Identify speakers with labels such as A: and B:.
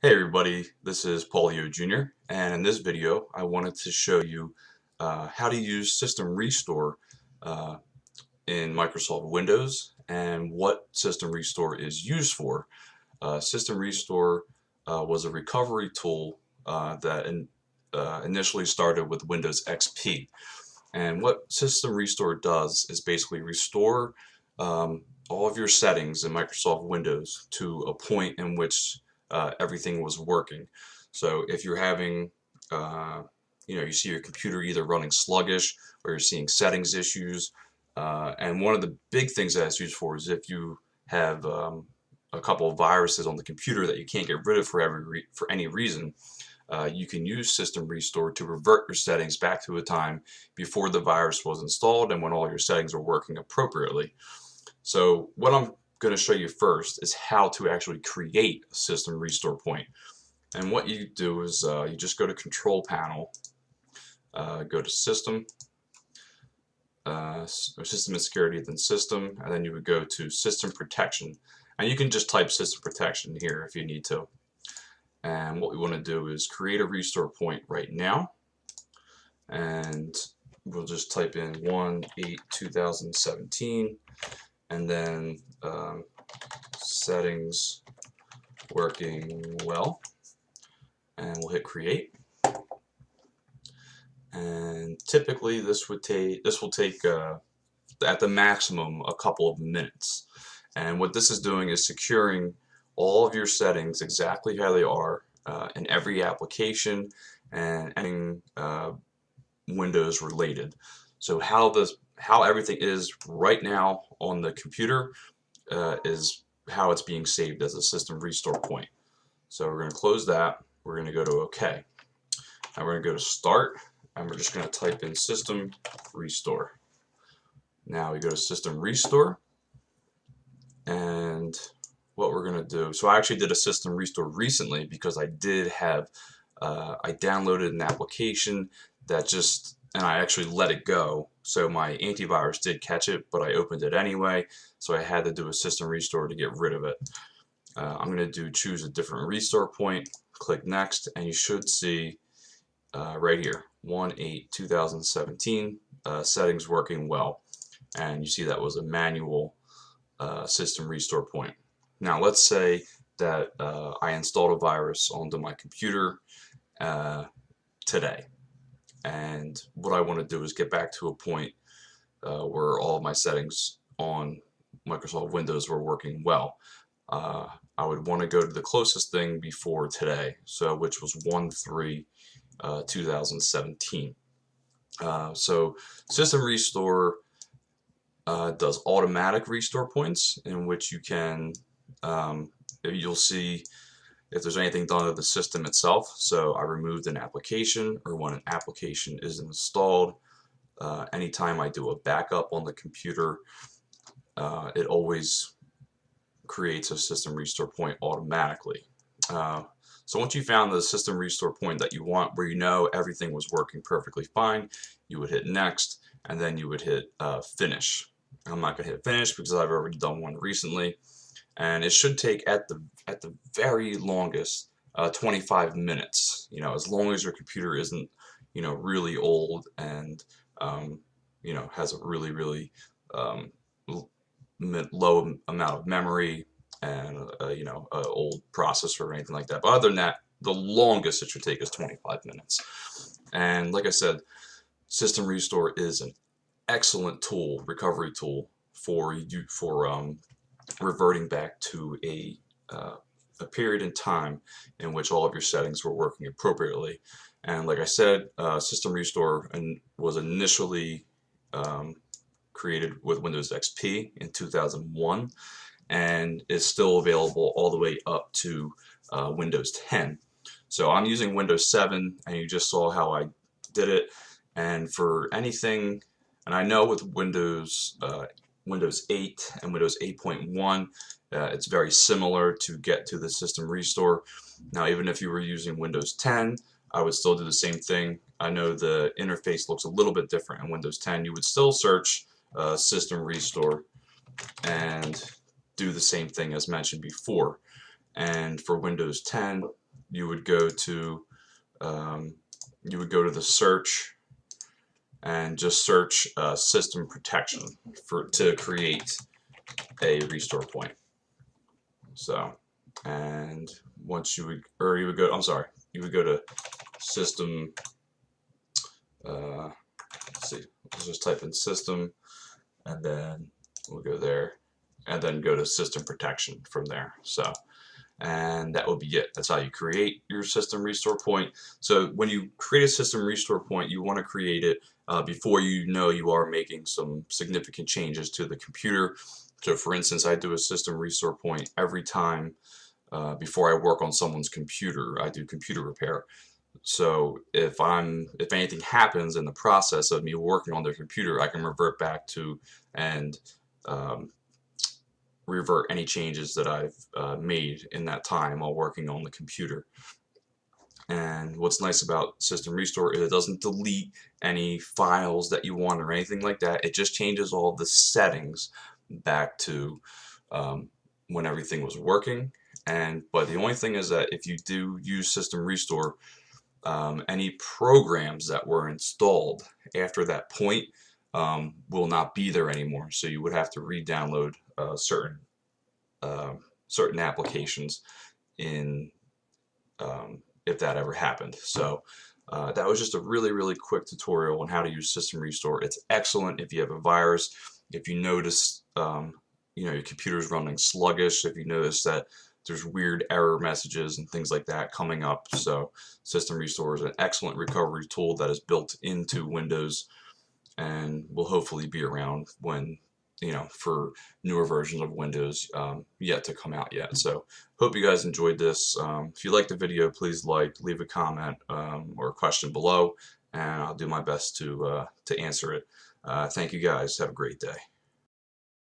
A: Hey everybody, this is Paulio Jr. and in this video I wanted to show you how to use System Restore uh, in Microsoft Windows and what System Restore is used for. System Restore was a recovery tool that initially started with Windows XP, and what System Restore does is basically restore all of your settings in Microsoft Windows to a point in which everything was working. So if you're having, you see your computer either running sluggish or you're seeing settings issues, and one of the big things that it's used for is if you have a couple of viruses on the computer that you can't get rid of for any reason, you can use System Restore to revert your settings back to a time before the virus was installed and when all your settings are working appropriately. So what I'm going to show you first is how to actually create a System Restore point. And what you do is you just go to Control Panel, go to System, or System and Security, then System, and then you would go to System Protection. And you can just type System Protection here if you need to. And what we want to do is create a restore point right now. And we'll just type in 1/8/2017 and then settings working well, and we'll hit create. And typically this will take at the maximum a couple of minutes. And what this is doing is securing all of your settings exactly how they are in every application and anything Windows related. So how everything is right now on the computer is how it's being saved as a System Restore point. So we're going to close that. We're going to go to OK. Now we're going to go to Start, and we're just going to type in System Restore. Now we go to System Restore, and what we're going to do, so I actually did a System Restore recently because I did have, I downloaded an application that and I actually let it go. So my antivirus did catch it, but I opened it anyway, so I had to do a System Restore to get rid of it. I'm going to choose a different restore point, click Next, and you should see right here, 1/8/2017, settings working well. And you see that was a manual System Restore point. Now let's say that I installed a virus onto my computer today. And what I want to do is get back to a point where all of my settings on Microsoft Windows were working well. I would want to go to the closest thing before today, which was 1/3/2017. So System Restore does automatic restore points, in which you can, you'll see if there's anything done to the system itself. So I removed an application, or when an application is installed. Anytime I do a backup on the computer, it always creates a System Restore point automatically. So once you found the System Restore point that you want, where you know everything was working perfectly fine, you would hit Next, and then you would hit Finish. I'm not going to hit Finish because I've already done one recently, and it should take at the very longest 25 minutes. As long as your computer isn't really old and has a really low amount of memory and an old processor or anything like that. But other than that, the longest it should take is 25 minutes. And like I said, System Restore is an excellent tool, recovery tool for reverting back to a period in time in which all of your settings were working appropriately. And like I said, System Restore was initially created with Windows XP in 2001 and is still available all the way up to Windows 10. So I'm using Windows 7, and you just saw how I did it. And for anything, and I know with Windows 8 and Windows 8.1, it's very similar to get to the System Restore. Now, even if you were using Windows 10, I would still do the same thing. I know the interface looks a little bit different in Windows 10. You would still search System Restore and do the same thing as mentioned before. And for Windows 10, you would go to the search and just search system protection to create a restore point. So, and once you would, or you would go, I'm sorry, you would go to system, let's see, let's just type in system, and then we'll go there, and then go to system protection from there. So, and that would be it. That's how you create your system restore point. So when you create a system restore point, you want to create it before you know you are making some significant changes to the computer. So for instance, I do a system restore point every time before I work on someone's computer. I do computer repair. So if anything happens in the process of me working on their computer, I can revert back to and revert any changes that I've made in that time while working on the computer. And what's nice about System Restore is it doesn't delete any files that you want or anything like that. It just changes all the settings back to when everything was working. But the only thing is that if you do use System Restore, any programs that were installed after that point will not be there anymore. So you would have to re-download certain applications in if that ever happened. So that was just a really quick tutorial on how to use System Restore. It's excellent if you have a virus, if you notice your computer's running sluggish, if you notice that there's weird error messages and things like that coming up. So System Restore is an excellent recovery tool that is built into Windows and will hopefully be around when for newer versions of Windows yet to come out yet. So hope you guys enjoyed this. If you liked the video, please leave a comment or a question below, and I'll do my best to answer it. Thank you guys. Have a great day.